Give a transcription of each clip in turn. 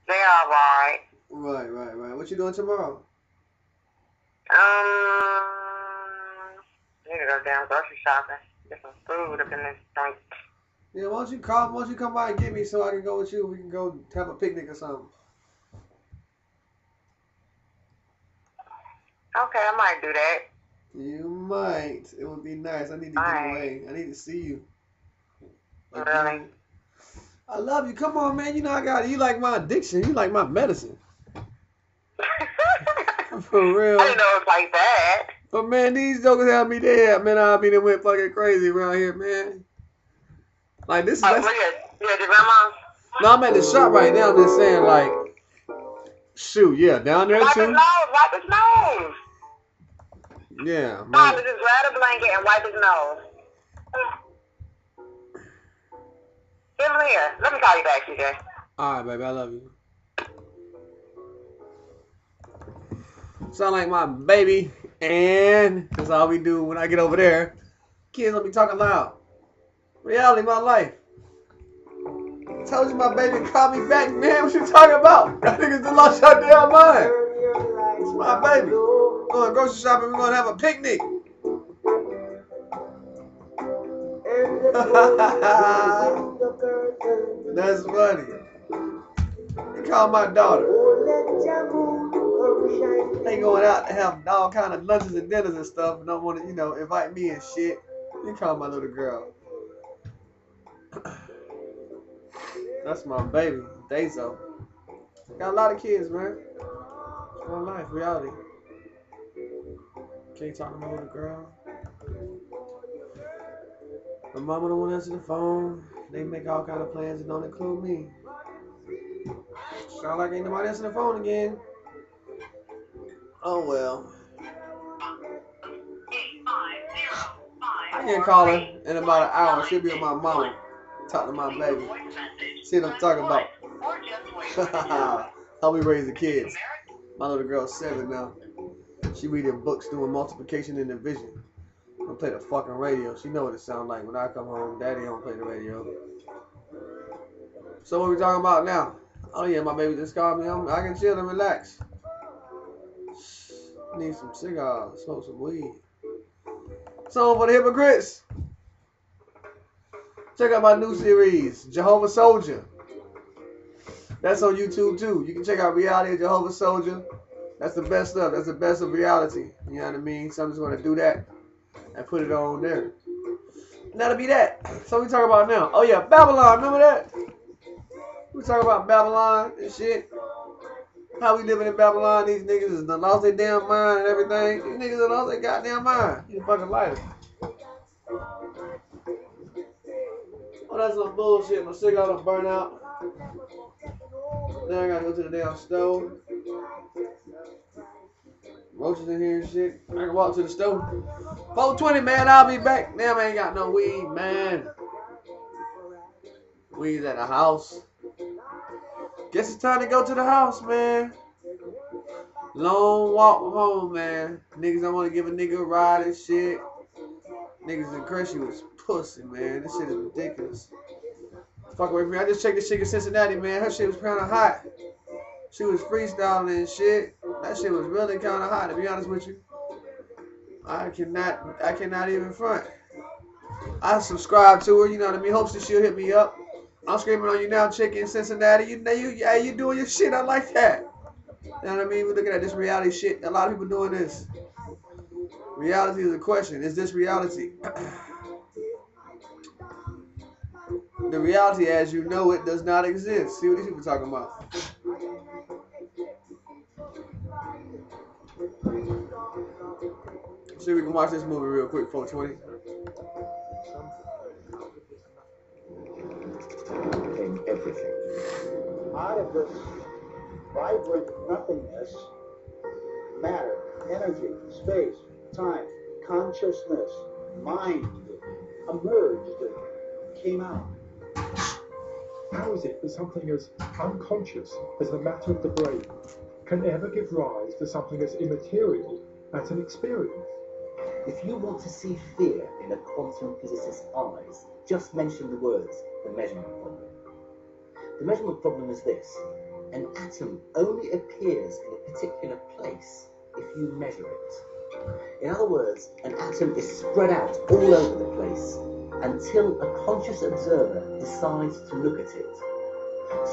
They alright. Right. What you doing tomorrow? Need to go down grocery shopping. Get some food up in this thing. Yeah, why don't you come by and get me so I can go with you? We can go have a picnic or something. Okay, I might do that. You might. It would be nice. I need to get away. I need to see you. Again. Really? I love you. Come on, man. You know I got it. You like my addiction. You like my medicine. For real. I didn't know it was like that. But man, these jokers have me there. Man, I be went fucking crazy around here, man. Like this is. Oh, you at your grandma's? No, I'm at the shop right now. I'm just saying, like, shoot, yeah, down there too. Wipe his nose. Yeah, man. Father, just grab a blanket and wipe his nose. Give him here. Let me call you back, CJ. All right, baby, I love you. Sound like my baby, and that's all we do when I get over there. Kids don't be talking loud. Reality, my life. Told you my baby called me back, man. What you talking about? That niggas done lost your damn mind. It's my baby. We're going grocery shopping. We're going to have a picnic. That's funny. He called my daughter. They going out to have all kind of lunches and dinners and stuff, and don't want to, invite me and shit. He called my little girl. That's my baby, Dazo. Got a lot of kids, man. It's my life, reality. Can't talk to my little girl. My mama don't want to answer the phone. They make all kind of plans and don't include me. Sound like ain't nobody answering the phone again. Oh well. I can call her in about an hour. She'll be with my mama. Talk to my baby. See what I'm talking about. How we raise the kids. My little girl's 7 now. She reading books doing multiplication and division. Don't play the fucking radio. She know what it sounds like when I come home. Daddy don't play the radio. So what we talking about now? Oh yeah, my baby just called me. I can chill and relax. Need some cigars, smoke some weed. Song for the hypocrites. Check out my new series, Jehovah Soldier. That's on YouTube too. You can check out Reality of Jehovah Soldier. That's the best stuff. That's the best of reality. You know what I mean? So I'm just going to do that and put it on there. And that'll be that. So we talk about now. Oh yeah, Babylon. Remember that? We talk about Babylon and shit. How we living in Babylon. These niggas is done lost their damn mind and everything. These niggas done lost their goddamn mind. You fucking lighter. Oh, that's some bullshit. My cigar done burn out. Now I gotta go to the damn stove. Roaches in here and shit. I can walk to the stove. 4:20, man. I'll be back. Damn, I ain't got no weed, man. Weed's at the house. Guess it's time to go to the house, man. Long walk home, man. Niggas don't want to give a nigga a ride and shit. Niggas in Crenshaw was pussy, man. This shit is ridiculous. Fuck away from me. I just checked this chick in Cincinnati, man. Her shit was kind of hot. She was freestyling and shit. That shit was really kind of hot, to be honest with you. I cannot even front. I subscribe to her, you know what I mean? Hopes that she'll hit me up. I'm screaming on you now, chick in Cincinnati. You doing your shit. I like that. You know what I mean? We're looking at this reality shit. A lot of people doing this. Reality is a question. Is this reality? The reality as you know it does not exist. See what these people talking about. See, we can watch this movie real quick, 420. In everything. Out of this vibrant nothingness, matter, energy, space, time, consciousness, mind emerged and came out. How is it that something as unconscious as the matter of the brain can ever give rise to something as immaterial as an experience? If you want to see fear in a quantum physicist's eyes, just mention the words, the measurement problem. The measurement problem is this. an atom only appears in a particular place if you measure it. In other words, an atom is spread out all over the place until a conscious observer decides to look at it.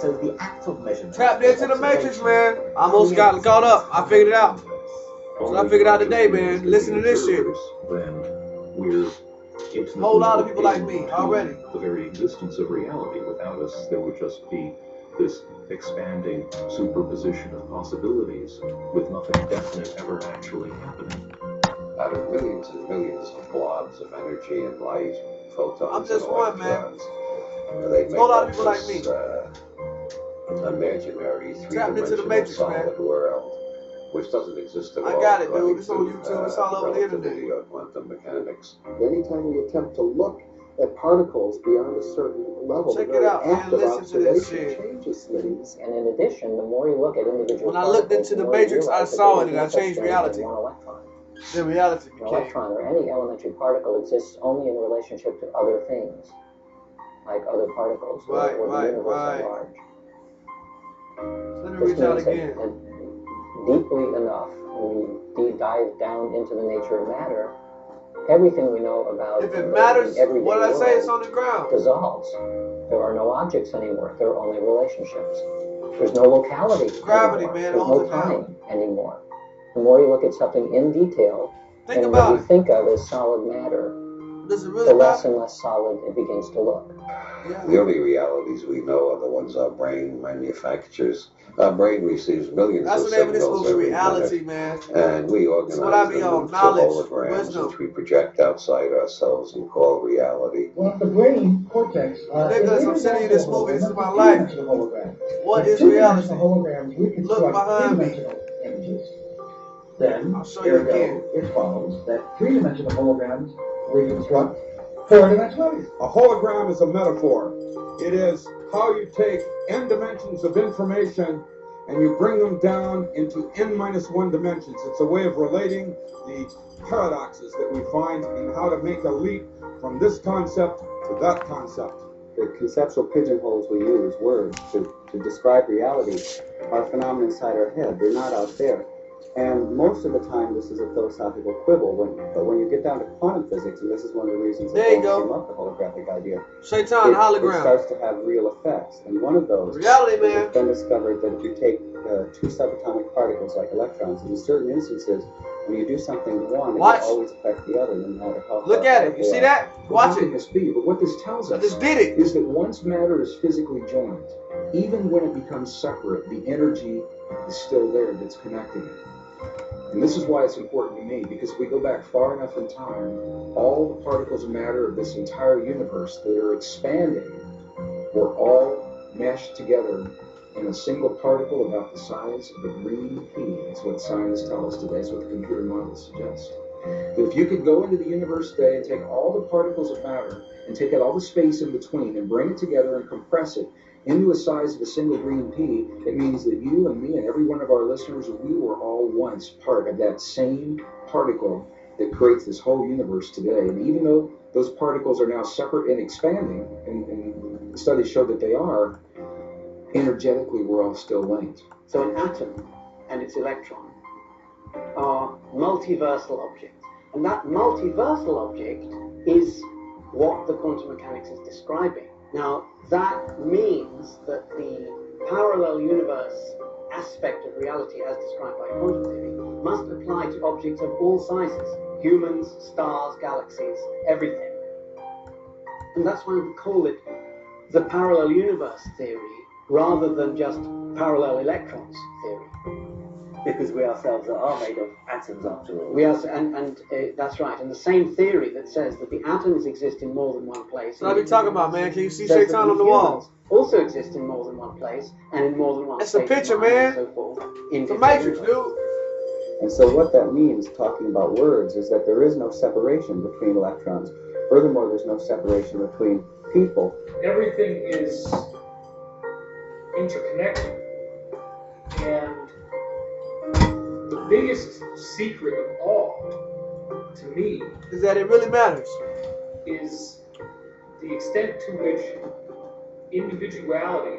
So the act of measurement... Tapped into the matrix, man. I almost got caught up. I figured it out. So I figured out today, man. Listen to this shit. Then we're a whole lot of people like me already. The very existence of reality. Without us, there would just be this expanding superposition of possibilities with nothing definite ever actually happening. Out of millions and millions of blobs of energy and light, photons I'm just and one, man. electrons, they A make whole lot of up people like this, me. Imaginary Tapped into the three-dimensional matrix, solid man. world, which doesn't exist at all. I got it, dude. according It's on to, YouTube. It's all over the internet. relativity or quantum mechanics. Anytime we attempt to look at particles beyond a certain level, Check the it very out, man. act of Listen to this observation shit. changes things. And in addition, the more you look at individual When I looked particles, into the more you matrix, I realize that saw there it is and I no such changed thing as reality. one electron. Then reality An became. electron or any elementary particle exists only in relationship to other things, like other particles or Right, the right, universe right. at large. Let me This reach out means that, again. deeply enough, when we dive down into the nature of matter, everything we know about If it the matters, everyday what I world say is on the ground. dissolves. There are no objects anymore. There are only relationships. There's no locality Gravity, anymore. man, There's holds no it down. time anymore. The more you look at something in detail, Think and about what we it. think of as solid matter, Does it the really less matter? and less solid it begins to look. Yeah. The only realities we know are the ones our brain manufactures. Our brain receives millions That's of the name of this signals movie, every Reality, minute, man. and we That's what I organize be them on. into Knowledge, holograms, wisdom. which we project outside ourselves and call reality. Well, the brain cortex. Nicholas, I'm sending you this movie. This is my life. What is reality? Holograms, we Look behind me. three-dimensional images. Then, I'll show you again. It follows that three-dimensional holograms reconstruct four-dimensional. A hologram is a metaphor. It is how you take n dimensions of information and you bring them down into n-1 dimensions. It's a way of relating the paradoxes that we find in how to make a leap from this concept to that concept. The conceptual pigeonholes we use, words, to describe reality, are phenomena inside our head. They're not out there. And most of the time, this is a philosophical quibble. But when you get down to quantum physics, and this is one of the reasons that There you came go. up the holographic idea, Shaitan, it hologram. starts to have real effects. And one of those Reality, man. it's been discovered that if you take two subatomic particles like electrons, in certain instances, when you do something to one, it Watch. will always affect the other, no matter how Look far at apart it. You they see are. that? Well, Watch how can it. this be? But what this tells I us just did it. is that once matter is physically joined, even when it becomes separate, the energy is still there that's connecting it. And this is why it's important to me, because if we go back far enough in time, all the particles of matter of this entire universe that are expanding were all meshed together in a single particle about the size of a green pea. That's what scientists tell us today. That's what the computer models suggest. That if you could go into the universe today and take all the particles of matter and take out all the space in between and bring it together and compress it into a size of a single green pea, it means that you and me and every one of our listeners, we were all once part of that same particle that creates this whole universe today. And even though those particles are now separate and expanding, and studies show that they are, energetically we're all still linked. So an atom and its electron are multiversal objects. And that multiversal object is what the quantum mechanics is describing. Now, that means that the parallel universe aspect of reality as described by quantum theory must apply to objects of all sizes. Humans, stars, galaxies, everything. And that's why we call it the parallel universe theory rather than just parallel electrons theory. Because we ourselves are made of atoms after all. We are, and that's right. And the same theory that says that the atoms exist in more than one place. That's what I be talking about, man. Can you see says that Shaitan on the humans wall? also exist in more than one place and in more than one It's state a picture, of mind man. and so forth. It's a matrix, dude. And so what that means, talking about words, is that there is no separation between electrons. Furthermore, there's no separation between people. Everything is interconnected. And the biggest secret of all, to me, is that it really matters. Is the extent to which individuality